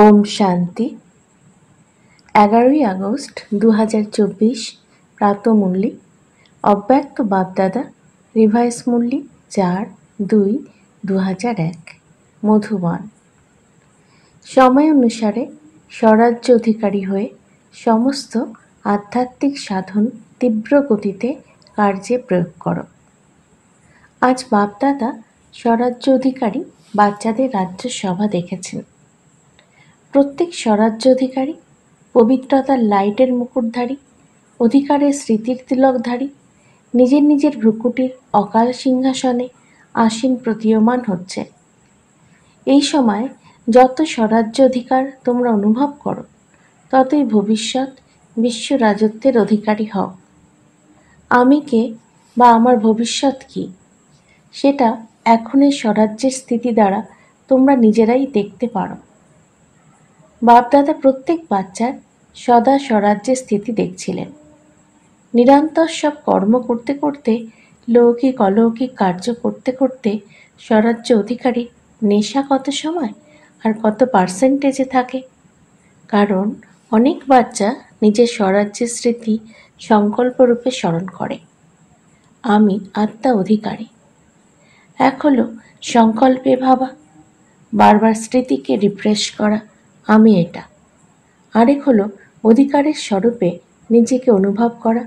ওম শান্তি। 11ই আগস্ট 2024 প্রাতঃমুরলি। অব্যক্ত বাপদাদা রিভাইস মুরলি 4-2-2001 মধুবন। সময় অনুসারে স্বরাজ্য অধিকারী হয়ে সমস্ত আধ্যাত্মিক সাধন তীব্র গতিতে কার্যে প্রয়োগ করো। আজ বাপদাদা স্বরাজ্য অধিকারী বাচ্চাদের রাজ্য সভা দেখেছেন। প্রত্যেক স্বরাজ্য অধিকারী পবিত্রতার লাইটের মুকুটধারী, অধিকারের স্মৃতির তিলকধারী, নিজের নিজের ভ্রুকুটির অকাল সিংহাসনে আসীন প্রতীয়মান হচ্ছে। এই সময় যত স্বরাজ্য অধিকার তোমরা অনুভব করো, ততই ভবিষ্যৎ বিশ্ব রাজত্বের অধিকারী হও। আমি কে বা আমার ভবিষ্যৎ কি, সেটা এখনের স্বরাজ্যের স্থিতি দ্বারা তোমরা নিজেরাই দেখতে পারো। বাপদাদা প্রত্যেক বাচ্চার সদা স্বরাজ্যের স্থিতি দেখছিলেন। নিরন্তর সব কর্ম করতে করতে, লৌকিক অলৌকিক কার্য করতে করতে স্বরাজ্য অধিকারী নেশা কত সময় আর কত পার্সেন্টেজে থাকে। কারণ অনেক বাচ্চা নিজের স্বরাজ্যের স্মৃতি সংকল্পরূপে স্মরণ করে, আমি আত্মা অধিকারী। এক হলো সংকল্পে ভাবা, বারবার স্মৃতিকে রিফ্রেশ করা, আমি এটা। আরেক হলো অধিকারের স্বরূপে নিজেকে অনুভব করা,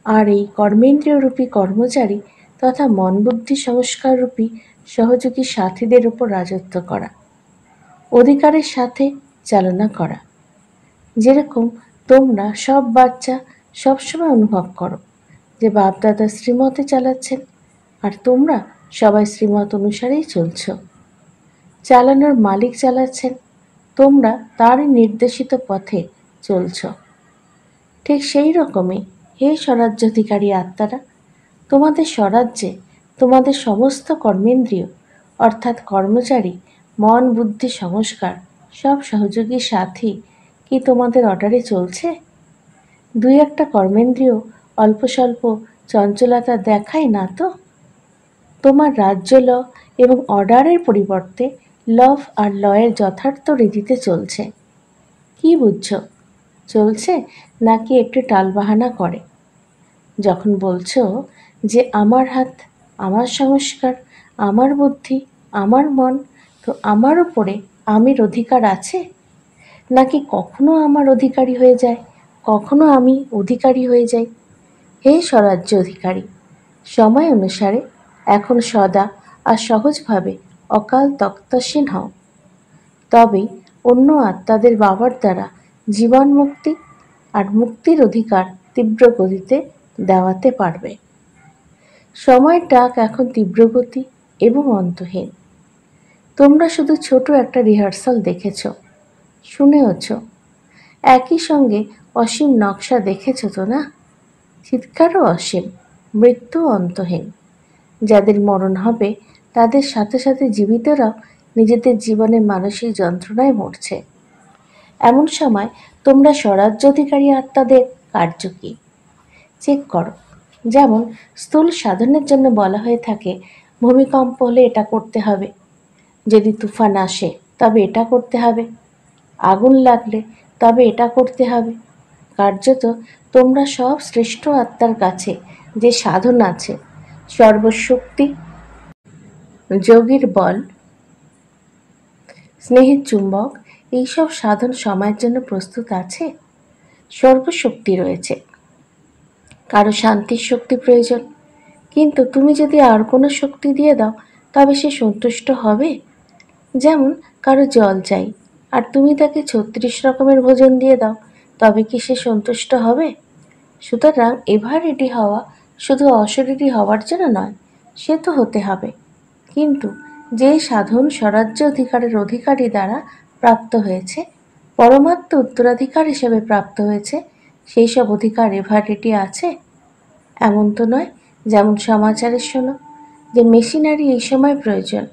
আর এই কর্মেন্দ্রিয়রূপী কর্মচারী তথা মন বুদ্ধি সংস্কাররূপী সহযোগী সাথীদের উপর রাজত্ব করা, অধিকারের সাথে চালনা করা। যেরকম তোমরা সব বাচ্চা সবসময় অনুভব করো যে বাপদাদা শ্রীমতে চালাচ্ছেন, আর তোমরা সবাই শ্রীমত অনুসারেই চলছ। চালানোর মালিক চালাচ্ছেন, তোমরা তারই নির্দেশিত পথে চলছ। ঠিক সেই রকমই হে স্বরাজ্যাধিকারী আত্মারা, তোমাদের স্বরাজ্যে তোমাদের সমস্ত কর্মেন্দ্রিয় অর্থাৎ কর্মচারী, মন বুদ্ধি সংস্কার সব সহযোগী সাথী কি তোমাদের অর্ডারে চলছে? দুই একটা কর্মেন্দ্রিয় অল্প স্বল্প চঞ্চলতা দেখায় না তো? তোমার রাজ্য ল এবং অর্ডারের পরিবর্তে লভ আর লয়ের যথার্থ রীতিতে চলছে। কি বুঝছ? চলছে নাকি একটু টালবাহানা করে? যখন বলছো যে আমার হাত, আমার সংস্কার, আমার বুদ্ধি, আমার মন, তো আমার উপরে আমির অধিকার আছে? নাকি কখনো আমার অধিকারী হয়ে যায়, কখনো আমি অধিকারী হয়ে যাই? হে স্বরাজ্য অধিকারী, সময় অনুসারে এখন সদা আর সহজভাবে অকাল তক্তসীন হও। তবেই অন্য আত্মাদের বাবার দ্বারা জীবন মুক্তি আর মুক্তির অধিকার তীব্র গতিতে দেওয়াতে পারবে। সময়ের ডাক এখন তীব্রগতি এবং অন্তহীন। তোমরা শুধু ছোট একটা রিহার্সাল দেখেছ, শুনেওছ। একই সঙ্গে অসীম নকশা দেখেছ তো না? চিৎকারও অসীম, মৃত্যু অন্তহীন। যাদের মরণ হবে তাদের সাথে সাথে জীবিতরাও নিজেদের জীবনে মানসিক যন্ত্রণায় মরছে। এমন সময় তোমরা স্বরাজ্যাধিকারী আত্মাদের কার্য কি চেক করো। যেমন স্থূল সাধনের জন্য বলা হয়ে থাকে, ভূমিকম্প হলে এটা করতে হবে, যদি তুফান আসে তবে এটা করতে হবে, আগুন লাগলে তবে এটা করতে হবে। কার্যত তোমরা সব শ্রেষ্ঠ আত্মার কাছে যে সাধন আছে, সর্বশক্তি, যোগীর বল, স্নেহের চুম্বক, এইসব সাধন সময়ের জন্য প্রস্তুত আছে। সর্বশক্তি রয়েছে। কারো শান্তির শক্তি প্রয়োজন, কিন্তু তুমি যদি আর কোনো শক্তি দিয়ে দাও তবে সে সন্তুষ্ট হবে? যেমন কারো জল চাই, আর তুমি তাকে 36 রকমের ভোজন দিয়ে দাও, তবে কি সে সন্তুষ্ট হবে? সুতরাং এভার রেডি হওয়া শুধু অশরীরী হওয়ার জন্য নয়, সে তো হতে হবে, কিন্তু যে সাধন স্বরাজ্য অধিকারের অধিকারী দ্বারা প্রাপ্ত হয়েছে, পরমাত্ম উত্তরাধিকার হিসেবে প্রাপ্ত হয়েছে, সেই সব অধিকার এভার রেডি আছে। এমন তো নয় যেমন সমাচারে শোনো যে মেশিনারি এই সময় প্রয়োজন,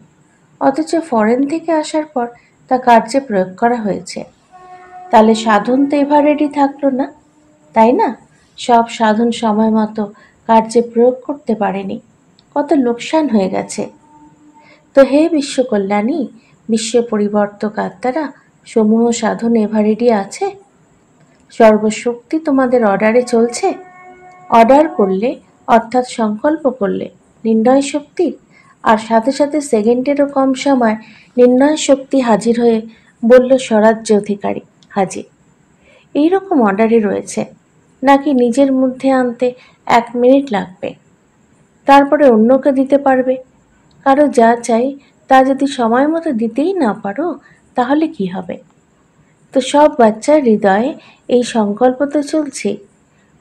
অথচ ফরেন থেকে আসার পর তা কার্যে প্রয়োগ করা হয়েছে। তাহলে সাধন তো এভার রেডি থাকলো না, তাই না? সব সাধন সময় মতো কার্যে প্রয়োগ করতে পারেনি, কত লোকসান হয়ে গেছে। তো হে বিশ্ব কল্যাণী, বিশ্ব পরিবর্তক আত্মারা, সমূহ সাধন এভারেডি আছে? সর্বশক্তি তোমাদের অর্ডারে চলছে? অর্ডার করলে অর্থাৎ সংকল্প করলে নির্ণয় শক্তি, আর সাথে সাথে সেকেন্ডেরও কম সময় নির্ণয় শক্তি হাজির হয়ে বলল স্বরাজ্য অধিকারী হাজির। এইরকম অর্ডারে রয়েছে, নাকি নিজের মধ্যে আনতে 1 মিনিট লাগবে, তারপরে অন্যকে দিতে পারবে? কারো যা চাই তা যদি সময় মতো দিতেই না পারো, তাহলে কি হবে? তো সব বাচ্চার হৃদয়ে এই সংকল্প তো চলছে,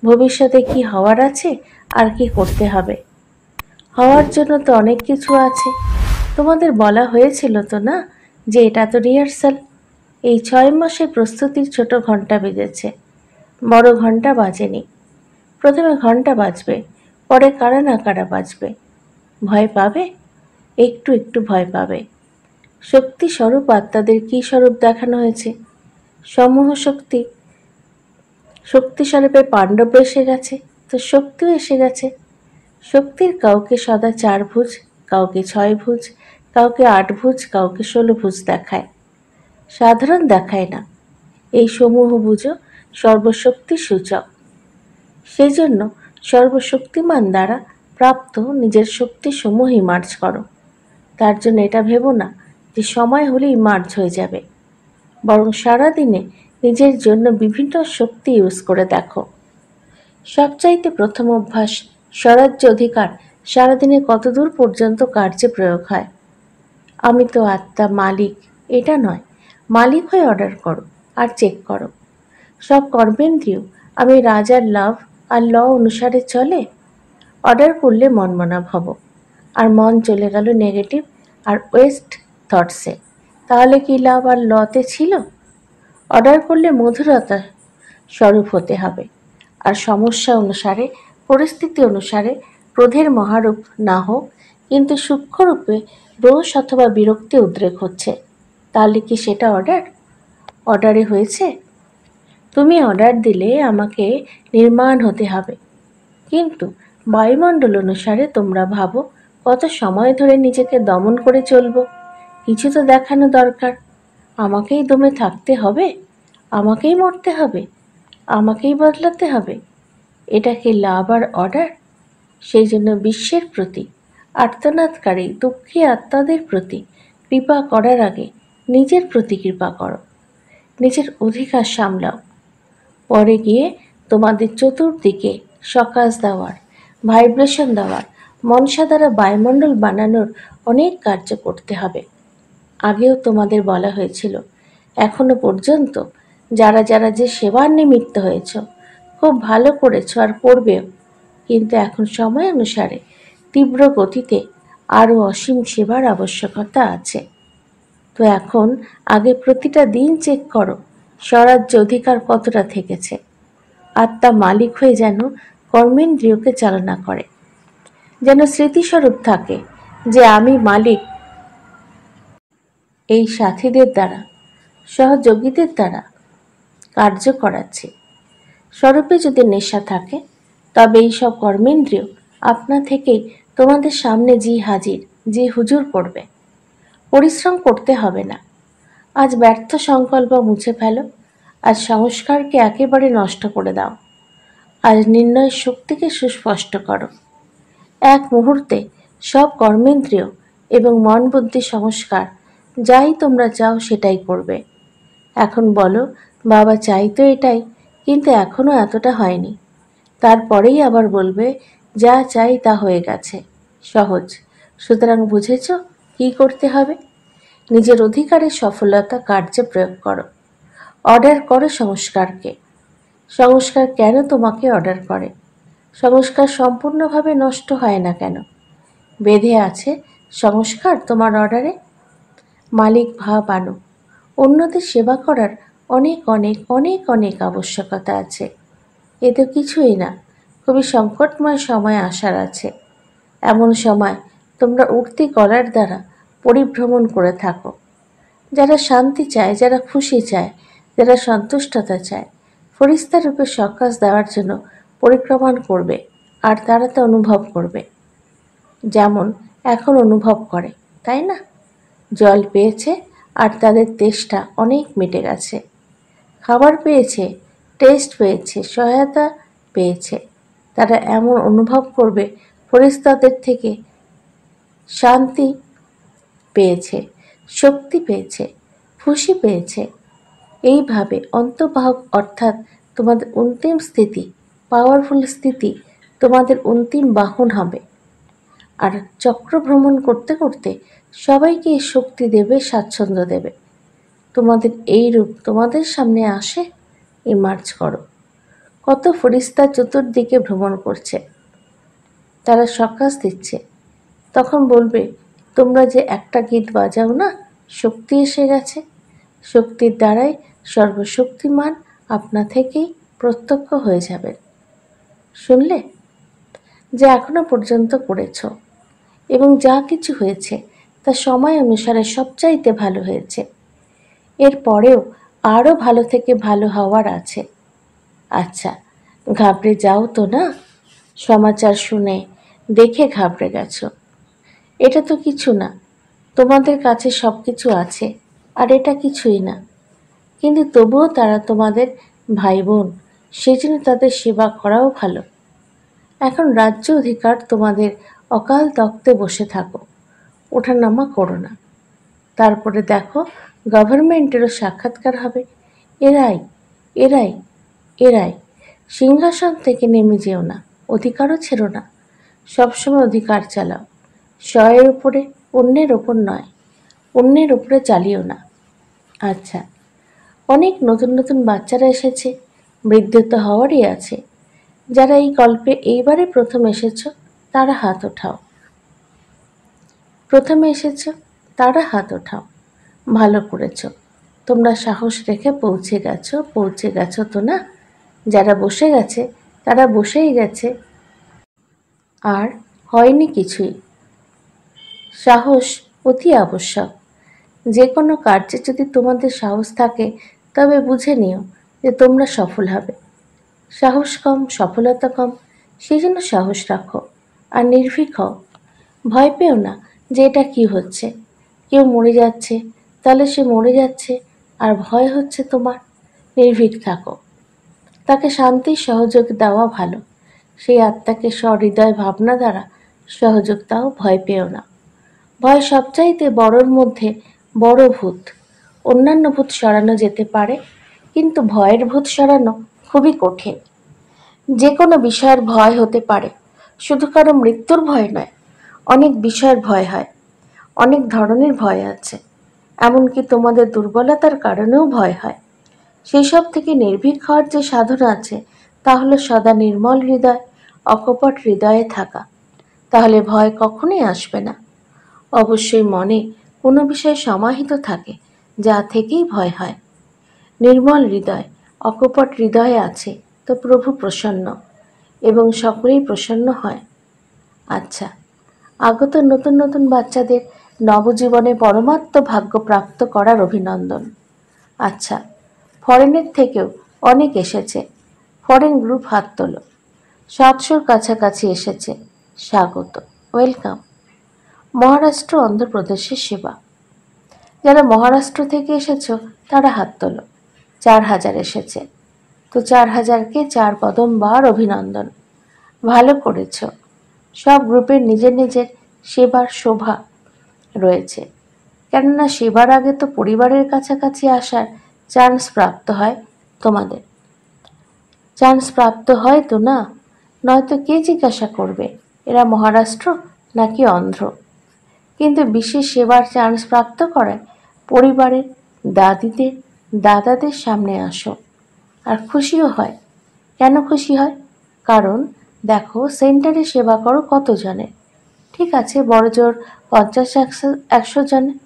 ভবিষ্যতে কি হওয়ার আছে আর কি করতে হবে। হওয়ার জন্য তো অনেক কিছু আছে। তোমাদের বলা হয়েছিল তো না যে এটা তো রিহার্সাল। এই 6 মাসে প্রস্তুতির ছোট ঘন্টা বেজেছে, বড় ঘন্টা বাজেনি। প্রথমে ঘন্টা বাজবে, পরে কারা না কারা বাজবে। ভয় পাবে? একটু একটু ভয় পাবে। শক্তি স্বরূপ আত্মাদের কি স্বরূপ দেখানো হয়েছে? সমূহ শক্তি। শক্তি স্বরূপে পাণ্ডব এসে গেছে, তো শক্তিও এসে গেছে। শক্তির কাউকে সদা 4 ভুজ, কাউকে 6 ভুজ, কাউকে 8 ভুজ, কাউকে 16 ভুজ দেখায়, সাধারণ দেখায় না। এই সমূহ ভুজও সর্বশক্তির সূচক। সেই জন্য সর্বশক্তিমান দ্বারা প্রাপ্ত নিজের শক্তি সমূহই মার্জ করো। তার জন্য এটা ভেবো না যে সময় হলেই মার্জ হয়ে যাবে, বরং সারাদিনে নিজের জন্য বিভিন্ন শক্তি ইউজ করে দেখো। সবচাইতে প্রথম অভ্যাস স্বরাজ্য অধিকার সারাদিনে কতদূর পর্যন্ত কার্যে প্রয়োগ হয়। আমি তো আত্মা, মালিক, এটা নয়। মালিক হয়ে অর্ডার করো আর চেক করো সব কর্মেন্দ্রিয় আমি রাজার লাভ আর ল অনুসারে চলে। অর্ডার করলে মনমনা ভব, আর মন চলে গেল নেগেটিভ আর ওয়েস্ট থটসে, তাহলে কি লাভ আর লতে ছিল? অর্ডার করলে মধুরতা স্বরূপ হতে হবে, আর সমস্যা অনুসারে, পরিস্থিতি অনুসারে ক্রোধের মহারূপ না হোক, কিন্তু সূক্ষ্মরূপে রোষ অথবা বিরক্তি উদ্রেক হচ্ছে, তাহলে কি সেটা অর্ডার? অর্ডারে হয়েছে? তুমি অর্ডার দিলে আমাকে নির্মাণ হতে হবে, কিন্তু বায়ুমণ্ডল অনুসারে তোমরা ভাবো কত সময় ধরে নিজেকে দমন করে চলবো। কিছু তো দেখানো দরকার। আমাকেই দমে থাকতে হবে, আমাকেই মরতে হবে, আমাকেই বদলাতে হবে। এটা কি লাভ আর অর্ডার? সেই জন্য বিশ্বের প্রতি, আর্তনাদকারী দুঃখী আত্মাদের প্রতি কৃপা করার আগে নিজের প্রতি কৃপা করো, নিজের অধিকার সামলাও। পরে গিয়ে তোমাদের চতুর্দিকে সকাশ দেওয়ার, ভাইব্রেশন দেওয়ার, মনসা দ্বারা বায়ুমণ্ডল বানানোর অনেক কার্য করতে হবে। আগেও তোমাদের বলা হয়েছিল, এখনো পর্যন্ত যারা যারা যে সেবার নিমিত্ত হয়েছ খুব ভালো করেছ আর করবেও, কিন্তু এখন সময় অনুসারে তীব্র গতিতে আরও অসীম সেবার আবশ্যকতা আছে। তো এখন আগে প্রতিটা দিন চেক করো স্বরাজ্য অধিকার কতটা থেকেছে। আত্মা মালিক হয়ে যেন কর্মেন্দ্রিয়কে চালনা করে, যেন স্মৃতিস্বরূপ থাকে যে আমি মালিক। এই সাথীদের দ্বারা, সহযোগীদের দ্বারা কার্য করাচ্ছে। স্বরূপে যদি নেশা থাকে, তবে এই সব কর্মেন্দ্রিয় আপনা থেকেই তোমাদের সামনে জি হাজির, জি হুজুর করবে। পরিশ্রম করতে হবে না। আজ ব্যর্থ সংকল্প মুছে ফেলো, আজ সংস্কারকে একেবারে নষ্ট করে দাও, আজ নির্ণয় শক্তিকে সুস্পষ্ট করো। এক মুহূর্তে সব কর্মেন্দ্রিয় এবং মন বুদ্ধি সংস্কার, যাই তোমরা চাও সেটাই করবে। এখন বলো, বাবা চাই তো এটাই, কিন্তু এখনো এতটা হয়নি। তারপরেই আবার বলবে, যা চাই তা হয়ে গেছে। সহজ। সুতরাং বুঝেছ কি করতে হবে? নিজের অধিকারের সফলতা কার্যে প্রয়োগ করো। অর্ডার করো সংস্কারকে। সংস্কার কেন তোমাকে অর্ডার করে? সংস্কার সম্পূর্ণভাবে নষ্ট হয় না কেন? বেঁধে আছে সংস্কার তোমার অর্ডারে। মালিক ভাব আনো। অন্যদের সেবা করার অনেক অনেক অনেক অনেক আবশ্যকতা আছে। এ তো কিছুই না। খুবই সংকটময় সময় আসার আছে। এমন সময় তোমরা উঠতি গলার দ্বারা পরিভ্রমণ করে থাকো। যারা শান্তি চায়, যারা খুশি চায়, যারা সন্তুষ্টতা চায়, ফরিস্তা রূপে সকাশ দেওয়ার জন্য পরিক্রমণ করবে, আর তারা তা অনুভব করবে, যেমন এখন অনুভব করে, তাই না? জল পেয়েছে আর তাদের তেষ্টা অনেক মিটে গেছে। খাবার পেয়েছে, টেস্ট পেয়েছে, সহায়তা পেয়েছে। তারা এমন অনুভব করবে ফেরেশতাদের থেকে শান্তি পেয়েছে, শক্তি পেয়েছে, খুশি পেয়েছে। এইভাবে অন্তর্বাহক অর্থাৎ তোমাদের অন্তিম স্থিতি, পাওয়ারফুল স্থিতি তোমাদের অন্তিম বাহন হবে। আর চক্র ভ্রমণ করতে করতে সবাইকে এই শক্তি দেবে, স্বাচ্ছন্দ্য দেবে। তোমাদের এই রূপ তোমাদের সামনে আসে, ইমার্জ করো। কত ফেরেশতা চতুর্দিকে ভ্রমণ করছে, তারা সকাশ দিচ্ছে। তখন বলবে, তোমরা যে একটা গীত বাজাও না, শক্তি এসে গেছে। শক্তির দ্বারাই সর্বশক্তিমান আপনা থেকেই প্রত্যক্ষ হয়ে যাবেন। শুনলে? যে এখনো পর্যন্ত করেছ এবং যা কিছু হয়েছে তা সময় অনুসারে সবচাইতে ভালো হয়েছে। এর পরেও আরও ভালো থেকে ভালো হওয়ার আছে। আচ্ছা, ঘাবড়ে যাও তো না? সমাচার শুনে দেখে ঘাবড়ে গেছো। এটা তো কিছু না, তোমাদের কাছে সব কিছু আছে, আর এটা কিছুই না। কিন্তু তবুও তারা তোমাদের ভাই বোন, সেজন্য তাদের সেবা করাও ভালো। এখন রাজ্য অধিকার তোমাদের, অকাল তখ্তে বসে থাকো, ওঠানামা করো না। তারপরে দেখো গভর্নমেন্টেরও সাক্ষাৎকার হবে। এরাই এরাই এরাই সিংহাসন থেকে নেমে যেও না, অধিকারও ছেড়ো না। সবসময় অধিকার চালাও, স্বয়ের উপরে, অন্যের ওপর নয়। অন্যের উপরে চালিও না। আচ্ছা, অনেক নতুন নতুন বাচ্চারা এসেছে, বৃদ্ধ তো হওয়ারই আছে। যারা এই গল্পে এইবারে প্রথম এসেছ তারা হাত ওঠাও। প্রথমে এসেছ তারা হাত ওঠাও। ভালো করেছ, তোমরা সাহস রেখে পৌঁছে গেছো তো না? যারা বসে গেছে তারা বসেই গেছে, আর হয়নি কিছুই। সাহস অতি আবশ্যক। যে কোনো কার্যে যদি তোমাদের সাহস থাকে তবে বুঝে নিও যে তোমরা সফল হবে। সাহস কম, সফলতা কম, সেই জন্য সাহস রাখো আর নির্ভীক হও। ভয় পেও না যে এটা কি হচ্ছে। কেউ মরে যাচ্ছে, তাহলে সে মরে যাচ্ছে আর ভয় হচ্ছে তোমার। নির্ভীক থাকো, তাকে শান্তির সহযোগ দেওয়া ভালো। সেই আত্মাকে সহৃদয় ভাবনা দ্বারা সহযোগ দাও, ভয় পেও না। ভয় সবচাইতে বড়র মধ্যে বড় ভূত। অন্যান্য ভূত সরানো যেতে পারে, কিন্তু ভয়ের ভূত সরানো খুবই কঠিন। যে কোনো বিষয়ের ভয় হতে পারে, শুধু কারো মৃত্যুর ভয় নয়। অনেক বিষয়ের ভয় হয়, অনেক ধরনের ভয় আছে। এমনকি তোমাদের দুর্বলতার কারণেও ভয় হয়। সেই সব থেকে নির্ভীক হওয়ার যে সাধনা আছে তা হলো সদা নির্মল হৃদয়, অকপট হৃদয়ে থাকা। তাহলে ভয় কখনোই আসবে না। অবশ্যই মনে কোনো বিষয় সমাহিত থাকে যা থেকেই ভয় হয়। নির্মল হৃদয়, অকপট হৃদয়ে আছে তো প্রভু প্রসন্ন, এবং সকলেই প্রসন্ন হয়। আচ্ছা, আগত নতুন নতুন বাচ্চাদের নবজীবনে পরমাত্ম ভাগ্য প্রাপ্ত করার অভিনন্দন। আচ্ছা, ফরেনের থেকেও অনেক এসেছে। ফরেন গ্রুপ হাত তোলো। 700-র কাছাকাছি এসেছে। স্বাগত, ওয়েলকাম। মহারাষ্ট্র, অন্ধ্রপ্রদেশের সেবা। যারা মহারাষ্ট্র থেকে এসেছো তারা হাত তোলো। 4000 এসেছে, তো 4000কে 4 কদমবার অভিনন্দন। ভালো করেছ। সব গ্রুপের নিজের নিজের সেবার শোভা রয়েছে, কেননা সেবার আগে তো পরিবারের কাছাকাছি আসার চান্স প্রাপ্ত হয় তোমাদের। চান্স প্রাপ্ত হয় তো না? নয়তো কে জিজ্ঞাসা করবে এরা মহারাষ্ট্র নাকি অন্ধ্র? কিন্তু বিশেষ সেবার চান্স প্রাপ্ত করায় পরিবারের দাদিদের, দাদাদের সামনে আসো। আর খুশিও হয়। কেন খুশি হয়? কারণ দেখো সেন্টারে সেবা করো কতজনের। ঠিক আছে, বড়জোর 50-100 জনের।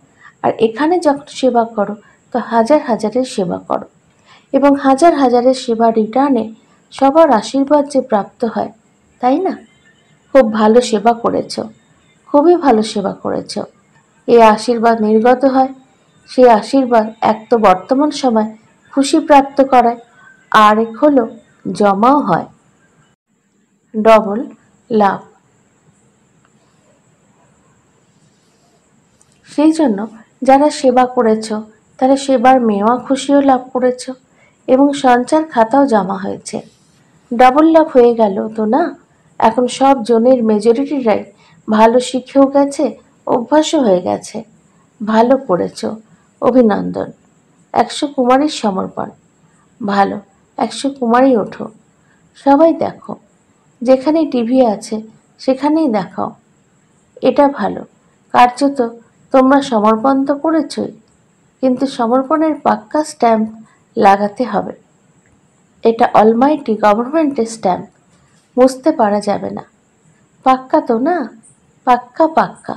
আর এখানে যখন সেবা করো তো হাজার হাজারের সেবা করো, এবং হাজার হাজারের সেবা রিটার্নে সবার আশীর্বাদ যে প্রাপ্ত হয়, তাই না? খুব ভালো সেবা করেছ, খুবই ভালো সেবা করেছ। এই আশীর্বাদ নির্গত হয়। সেই আশীর্বাদ এক তো বর্তমান সময় খুশি প্রাপ্ত করায়, আর এক হলো জমাও হয়, ডবল লাভ। সেই জন্য যারা সেবা করেছ তারা সেবার মেওয়া খুশিও লাভ করেছ এবং সঞ্চার খাতাও জমা হয়েছে। ডাবল লাভ হয়ে গেল তো না? এখন সব জনের মেজরিটিরাই ভালো শিখেও গেছে, অভ্যাসও হয়ে গেছে। ভালো করেছ, অভিনন্দন। 100 কুমারীর সমর্পণ। ভালো, 100 কুমারী ওঠো। সবাই দেখো, যেখানেই টিভি আছে সেখানেই দেখাও। এটা ভালো, কার্যত তোমরা সমর্পণ তো করেছই, কিন্তু সমর্পণের পাক্কা স্ট্যাম্প লাগাতে হবে। এটা অলমাইটি গভর্নমেন্টের স্ট্যাম্প, মুছতে পারা যাবে না। পাক্কা তো না? পাক্কা পাক্কা।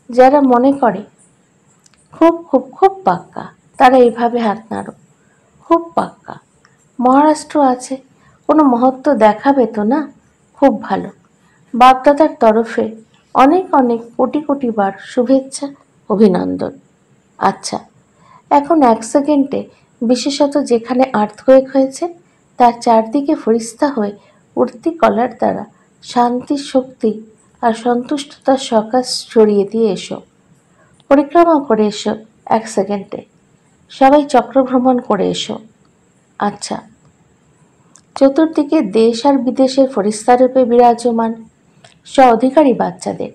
যারা মনে করে খুব খুব খুব পাক্কা, তারা এইভাবে হাত নাড়ো। খুব পাক্কা। মহারাষ্ট্র আছে, কোনো মহত্ব দেখাবে তো না? খুব ভালো। বাপদাদার তরফে অনেক অনেক কোটি কোটি বার শুভেচ্ছা, অভিনন্দন। আচ্ছা, এখন 1 সেকেন্ডে, বিশেষত যেখানে আর্থকোয়েক হয়েছে তার চারদিকে ফরিস্তা হয়ে উঠতি কলার দ্বারা শান্তি, শক্তি আর সন্তুষ্টতার সকাশ ছড়িয়ে দিয়ে এসো। পরিক্রমা করে এসো 1 সেকেন্ডে। সবাই চক্রভ্রমণ করে এসো। আচ্ছা, চতুর্দিকে দেশ আর বিদেশের ফরিস্তারূপে বিরাজমান অধিকারী বাচ্চাদের,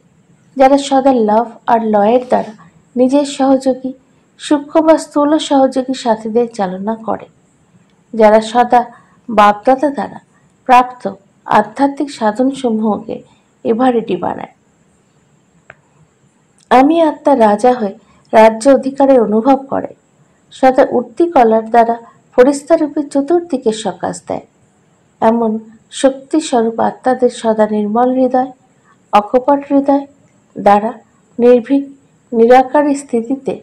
যারা সদা লাভ আর লয়ের দ্বারা নিজের সহযোগী, সূক্ষ্ম বা স্থূল সহযোগী সাথীদের চালনা করে, যারা সদা বাপদাদা দ্বারা প্রাপ্ত আধ্যাত্মিক সাধনসমূহকে এভারেটি বানায়। আমি আত্মা রাজা হয়ে রাজ্য অধিকারের অনুভব করে, সদা উঠতি কলার দ্বারা ফরিস্তারূপে চতুর্দিকে সকাশ দেয়। এমন শক্তিস্বরূপ আত্মাদের সদা নির্মল হৃদয়, অকপট হৃদয় দ্বারা নির্ভীক নিরাকারী স্থিতিতে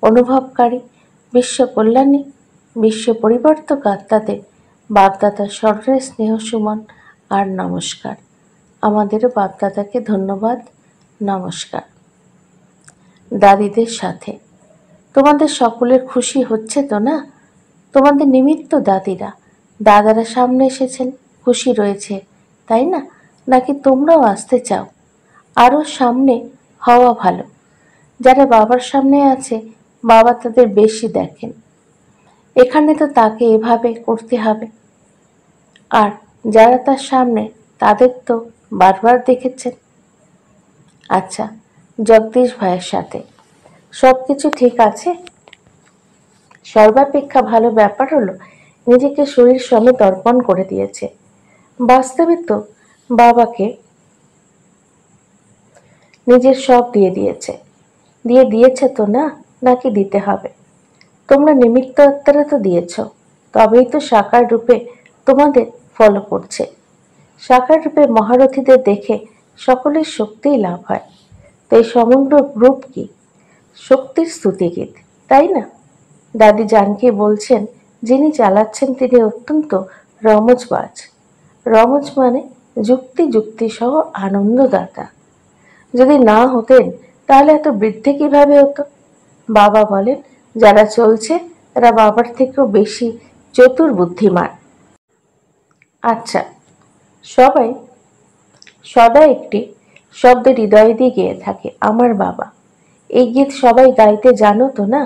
অনুভবকারী বিশ্ব কল্যাণী, বিশ্ব পরিবর্তক আত্মাদের বাপদাদার স্মরণের স্নেহ সুমন আর নমস্কার। আমাদেরও বাপদাদাকে ধন্যবাদ, নমস্কার। দাদিদের সাথে তোমাদের সকলের খুশি হচ্ছে তো না? তোমাদের নিমিত্ত দাদিরা, দাদারা সামনে এসেছেন, খুশি রয়েছে, তাই না? নাকি তোমরাও আসতে চাও? আরও সামনে হওয়া ভালো। যারা বাবার সামনে আছে, বাবা তাদের বেশি দেখেন। এখানে তো তাকে এভাবে করতে হবে, আর যারা তার সামনে তাদের তো বারবার দেখেছেন। আচ্ছা, জগদীশ ভাইয়ের সাথে সব কিছু ঠিক আছে? সর্বাপেক্ষা ভালো ব্যাপার হলো নিজেকে শরীর সমেত অর্পণ করে দিয়েছে। বাস্তবে তো বাবাকে নিজের সব দিয়ে দিয়েছে তো না? নাকি দিতে হবে? তোমরা নিমিত্ত আত্মারা তো দিয়েছ, তবেই তো সাকার রূপে তোমাদের ফলো করছে। সাকার রূপে মহারথীদের দেখে সকলের শক্তিই লাভ হয়। তাই সমগ্র গ্রুপ কি শক্তির স্তুতিগীত, তাই না? দাদি জানকি বলছেন, যিনি চালাচ্ছেন তিনি অত্যন্ত রমজবাজ। রমজ মানে যুক্তি সহ আনন্দদাতা। যদি না হতেন তাহলে এত বৃদ্ধি কিভাবে হতো? বাবা বলেন, যারা চলছে তারা বাবার থেকেও বেশি চতুর বুদ্ধিমান। আচ্ছা, সবাই সদা একটি শব্দ হৃদয় দিয়ে গেয়ে থাকে, আমার বাবা। এই গীত সবাই গাইতে জানো তো না?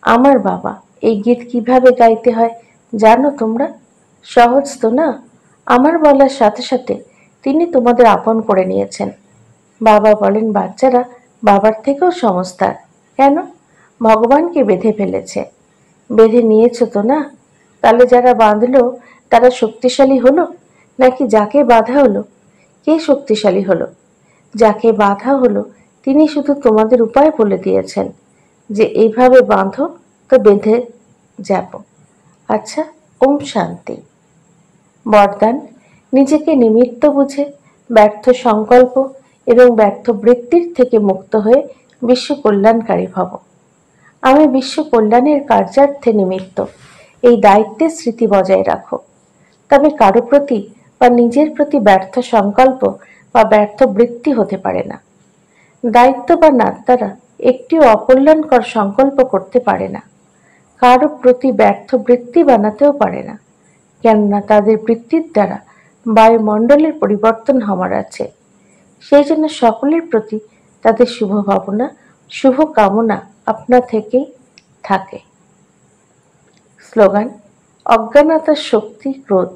আমার বাবা, এই গীত কিভাবে গাইতে হয় জানো তোমরা? সহজ তো না? আমার বলার সাথে সাথে তিনি তোমাদের আপন করে নিয়েছেন। বাবা বলেন, বাচ্চারা বাবার থেকেও সমজদার। কেন? ভগবানকে বেঁধে ফেলেছে। বেঁধে নিয়েছ তো না? তাহলে যারা বাঁধলো তারা শক্তিশালী হলো, নাকি যাকে বাঁধা হলো? কে শক্তিশালী হলো? যাকে বাঁধা হলো তিনি শুধু তোমাদের উপায় বলে দিয়েছেন যে এইভাবে বাঁধো তো বেঁধে যাব। আচ্ছা, ওম শান্তি। বরদান, নিজেকে নিমিত্ত বুঝে ব্যর্থ সংকল্প এবং ব্যর্থ বৃত্তির থেকে মুক্ত হয়ে বিশ্ব কল্যাণকারী ভব। আমি বিশ্ব কল্যাণের কার্যার্থে নিমিত্ত, এই দায়িত্বের স্মৃতি বজায় রাখো। তবে কারো প্রতি বা নিজের প্রতি ব্যর্থ সংকল্প বা ব্যর্থ বৃত্তি হতে পারে না। দায়িত্ববান আত্মারা একটিও অকল্যাণকর সংকল্প করতে পারে না, কারো প্রতি ব্যর্থ বৃত্তি বানাতেও পারে না, কেননা তাদের বৃত্তির দ্বারা বায়ুমণ্ডলের পরিবর্তন হওয়ার আছে। সেই জন্য সকলের প্রতি তাদের শুভ ভাবনা, শুভ কামনা আপনা থেকেই থাকে। স্লোগান: অজ্ঞানতার শক্তি ক্রোধ,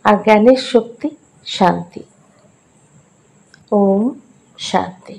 আর জ্ঞানের শক্তি শান্তি। ওম শান্তি।